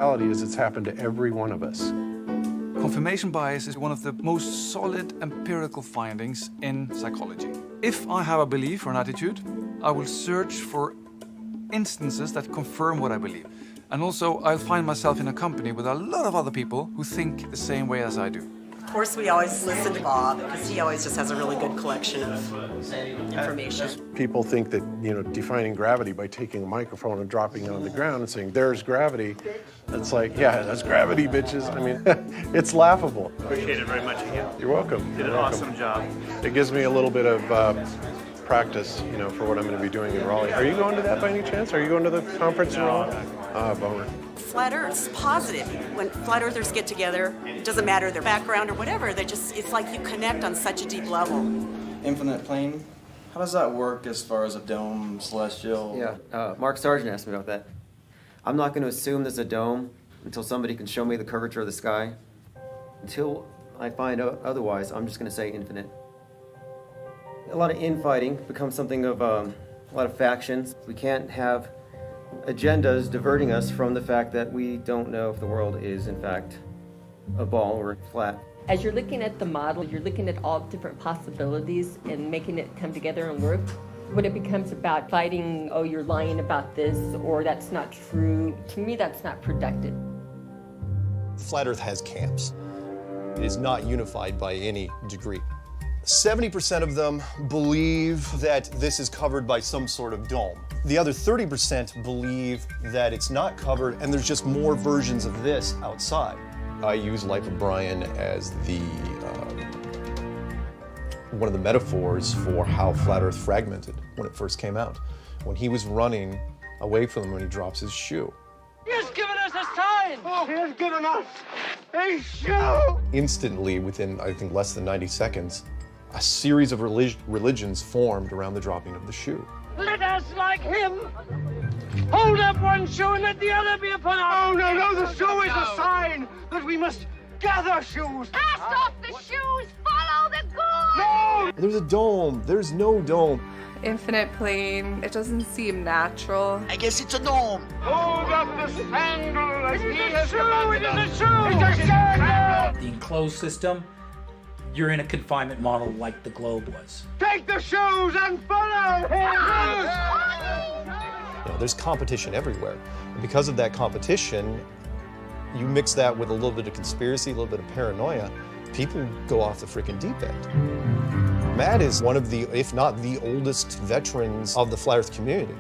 reality is it's happened to every one of us. Confirmation bias is one of the most solid empirical findings in psychology. If I have a belief or an attitude, I will search for instances that confirm what I believe. And also, I'll find myself in a company with a lot of other people who think the same way as I do. Of course, we always listen to Bob because he always just has a really good collection of information. People think that, defining gravity by taking a microphone and dropping it on the ground and saying, there's gravity. It's like, yeah, that's gravity, bitches. I mean, it's laughable. Appreciate it very much again. You're welcome. Did an awesome job. It gives me a little bit of practice, for what I'm going to be doing in Raleigh. Are you going to that by any chance? Are you going to the conference in Raleigh? Bummer. Flat Earth's positive. When flat earthers get together, it doesn't matter their background or whatever, it's like you connect on such a deep level. Infinite plane, how does that work as far as a dome, celestial? Yeah, Mark Sargent asked me about that. I'm not going to assume there's a dome until somebody can show me the curvature of the sky. Until I find out otherwise, I'm just going to say infinite. A lot of infighting becomes something of a lot of factions. We can't have agendas diverting us from the fact that we don't know if the world is, in fact, a ball or flat. As you're looking at the model, you're looking at all different possibilities and making it come together and work. When it becomes about fighting, oh, you're lying about this, or that's not true, to me, that's not productive. Flat Earth has camps. It is not unified by any degree. 70% of them believe that this is covered by some sort of dome. The other 30% believe that it's not covered and there's just more versions of this outside. I use Life of Brian as one of the metaphors for how Flat Earth fragmented when it first came out. When he was running away from them when he drops his shoe. He has given us a sign! Oh, he has given us a shoe! Instantly, within I think less than 90 seconds, a series of religions formed around the dropping of the shoe. Let us, like him, hold up one shoe and let the other be upon our... Oh, no, the shoe is a sign that we must gather shoes. Cast off the shoes, follow the goal! No! There's a dome, there's no dome. Infinite plane, it doesn't seem natural. I guess it's a dome. Hold up the sandal as he has commanded us. It's a shoe! It's a sandal! The enclosed system, you're in a confinement model like the globe was. Take the shoes and follow him! There's competition everywhere. And because of that competition, you mix that with a little bit of conspiracy, a little bit of paranoia, people go off the freaking deep end. Matt is one of the, if not the oldest veterans of the Flat Earth community.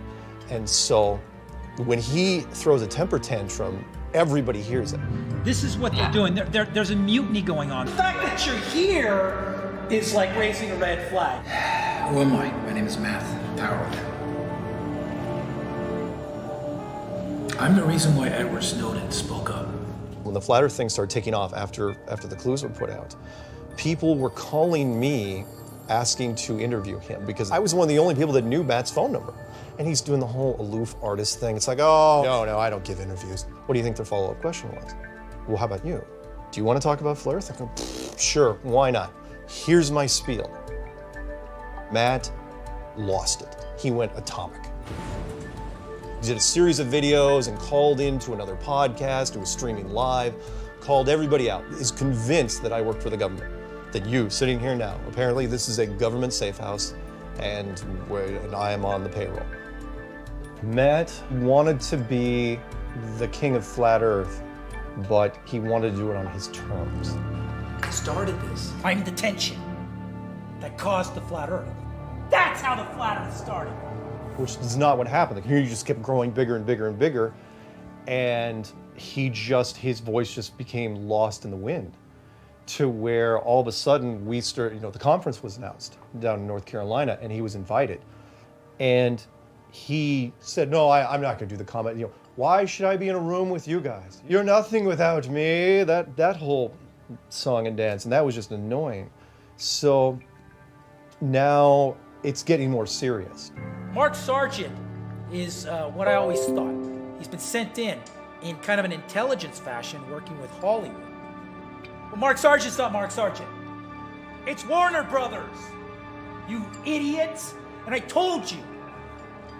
And so when he throws a temper tantrum, everybody hears it. This is what they're doing. There's a mutiny going on. The fact that you're here is like raising a red flag. Who am I? My name is Matthew Howard. I'm the reason why Edward Snowden spoke up. When the Flat Earth thing started taking off after the clues were put out, people were calling me asking to interview him because I was one of the only people that knew Matt's phone number. And he's doing the whole aloof artist thing. It's like, oh, no, I don't give interviews. What do you think their follow-up question was? Well, how about you? Do you want to talk about Flat Earth? I go, sure, why not? Here's my spiel. Matt lost it. He went atomic. He did a series of videos and called into another podcast who was streaming live, called everybody out, is convinced that I work for the government, that you, sitting here now, apparently this is a government safe house, and I am on the payroll. Matt wanted to be the king of Flat Earth, but he wanted to do it on his terms. I started this. I'm the tension that caused the Flat Earth. That's how the Flat Earth started. Which is not what happened. The community just kept growing bigger and bigger and bigger, and his voice just became lost in the wind, to where all of a sudden we started, the conference was announced down in North Carolina, and he was invited. And he said, no, I'm not gonna do the comment, why should I be in a room with you guys? You're nothing without me, that whole song and dance, and that was just annoying. So now it's getting more serious. Mark Sargent is what I always thought. He's been sent in kind of an intelligence fashion, working with Hollywood. But Mark Sargent's not Mark Sargent. It's Warner Brothers, you idiots. And I told you,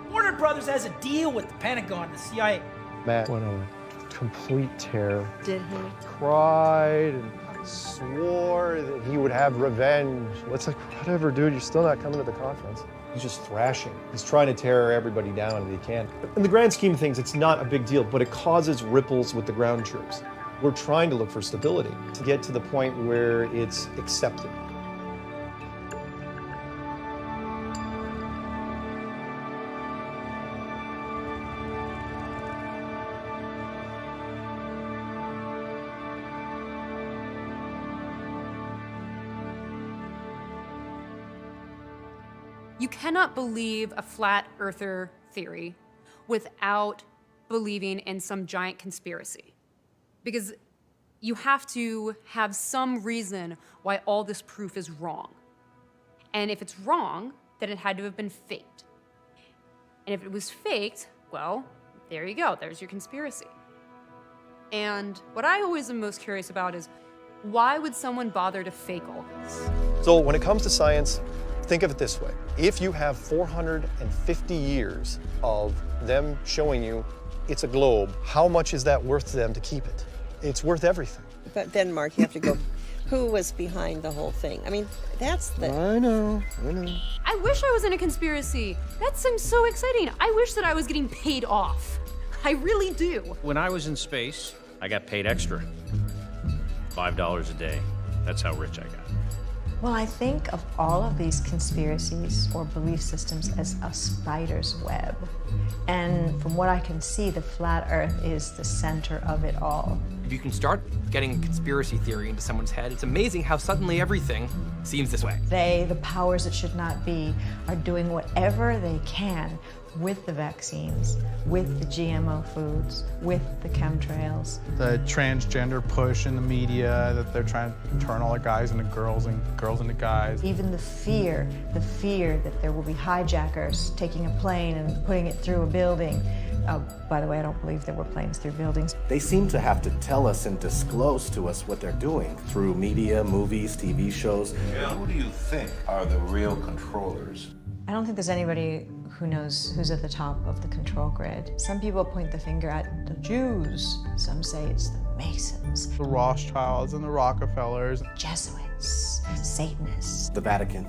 Warner Brothers has a deal with the Pentagon and the CIA. Matt went on a complete terror. Did he? Cried and swore that he would have revenge. It's like, whatever, dude, you're still not coming to the conference. He's just thrashing. He's trying to tear everybody down if he can. In the grand scheme of things, it's not a big deal, but it causes ripples with the ground troops. We're trying to look for stability to get to the point where it's accepted. You cannot believe a flat earther theory without believing in some giant conspiracy. Because you have to have some reason why all this proof is wrong. And if it's wrong, then it had to have been faked. And if it was faked, well, there you go, there's your conspiracy. And what I always am most curious about is, why would someone bother to fake all this? So when it comes to science, think of it this way. If you have 450 years of them showing you it's a globe, how much is that worth to them to keep it? It's worth everything. But then, Mark, you have to go, who was behind the whole thing? I mean, that's the... I know. I wish I was in a conspiracy. That seems so exciting. I wish that I was getting paid off. I really do. When I was in space, I got paid extra. $5 a day. That's how rich I got. Well, I think of all of these conspiracies or belief systems as a spider's web. And from what I can see, the flat earth is the center of it all. If you can start getting a conspiracy theory into someone's head, it's amazing how suddenly everything seems this way. They, the powers that should not be, are doing whatever they can with the vaccines, with the GMO foods, with the chemtrails. The transgender push in the media, that they're trying to turn all the guys into girls and girls into guys. Even the fear that there will be hijackers taking a plane and putting it through a building. By the way, I don't believe there were planes through buildings. They seem to have to tell us and disclose to us what they're doing through media, movies, TV shows. Who do you think are the real controllers? I don't think there's anybody who knows who's at the top of the control grid. Some people point the finger at the Jews. Some say it's the Masons. The Rothschilds and the Rockefellers. Jesuits, Satanists. The Vatican.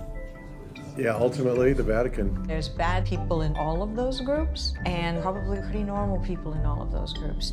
Yeah, ultimately, the Vatican. There's bad people in all of those groups, and probably pretty normal people in all of those groups.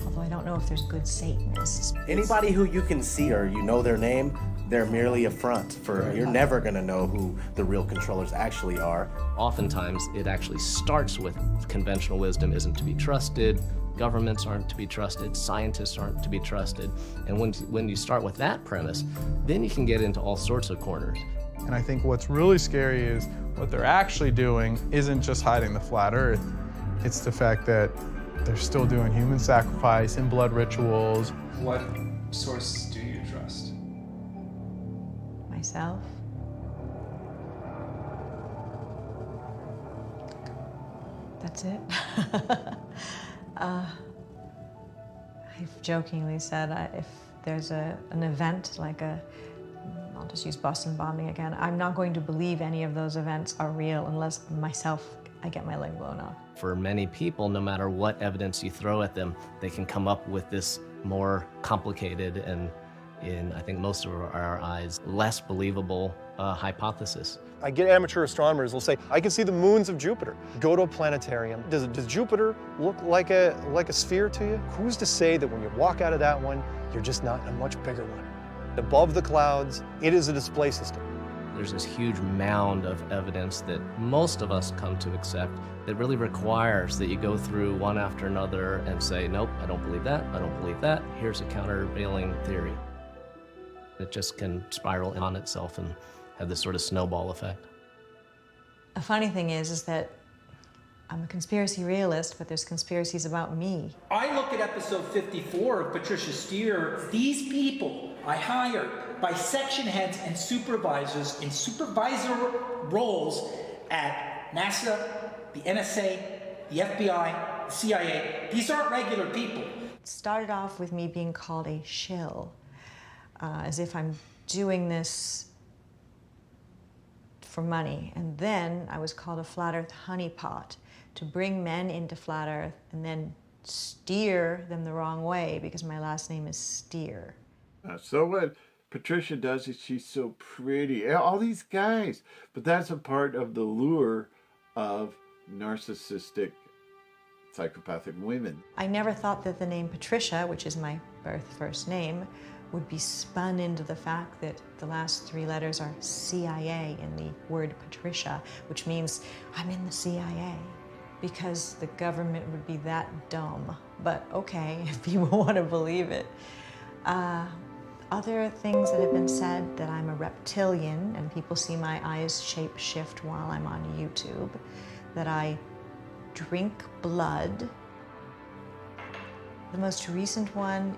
Although I don't know if there's good Satanists. Anybody who you can see or you know their name, they're merely a front for, you're never gonna know who the real controllers actually are. Oftentimes, it actually starts with conventional wisdom isn't to be trusted, governments aren't to be trusted, scientists aren't to be trusted. And when you start with that premise, then you can get into all sorts of corners. And I think what's really scary is what they're actually doing isn't just hiding the flat earth. It's the fact that they're still doing human sacrifice and blood rituals. What source do you trust? Myself. That's it. I've jokingly said if there's an event like I'll just use Boston bombing again, I'm not going to believe any of those events are real unless myself, I get my leg blown off. For many people, no matter what evidence you throw at them, they can come up with this more complicated and, in I think most of our eyes, less believable hypothesis. I get amateur astronomers will say, I can see the moons of Jupiter. Go to a planetarium. Does Jupiter look like a sphere to you? Who's to say that when you walk out of that one, you're just not in a much bigger one? Above the clouds, it is a display system. There's this huge mound of evidence that most of us come to accept that really requires that you go through one after another and say, nope, I don't believe that, I don't believe that. Here's a countervailing theory. It just can spiral on itself and have this sort of snowball effect. The funny thing is that I'm a conspiracy realist, but there's conspiracies about me. I look at episode 54 of Patricia Steer. These people I hired by section heads and supervisors in supervisor roles at NASA, the NSA, the FBI, the CIA. These aren't regular people. It started off with me being called a shill, as if I'm doing this for money. And then I was called a flat earth honeypot to bring men into flat earth and then steer them the wrong way because my last name is Steer. So what Patricia does is she's so pretty. All these guys. But that's a part of the lure of narcissistic, psychopathic women. I never thought that the name Patricia, which is my first name, would be spun into the fact that the last 3 letters are CIA in the word Patricia, which means I'm in the CIA, because the government would be that dumb. But okay, if people want to believe it. Other things that have been said, that I'm a reptilian and people see my eyes shape shift while I'm on YouTube, that I drink blood. The most recent one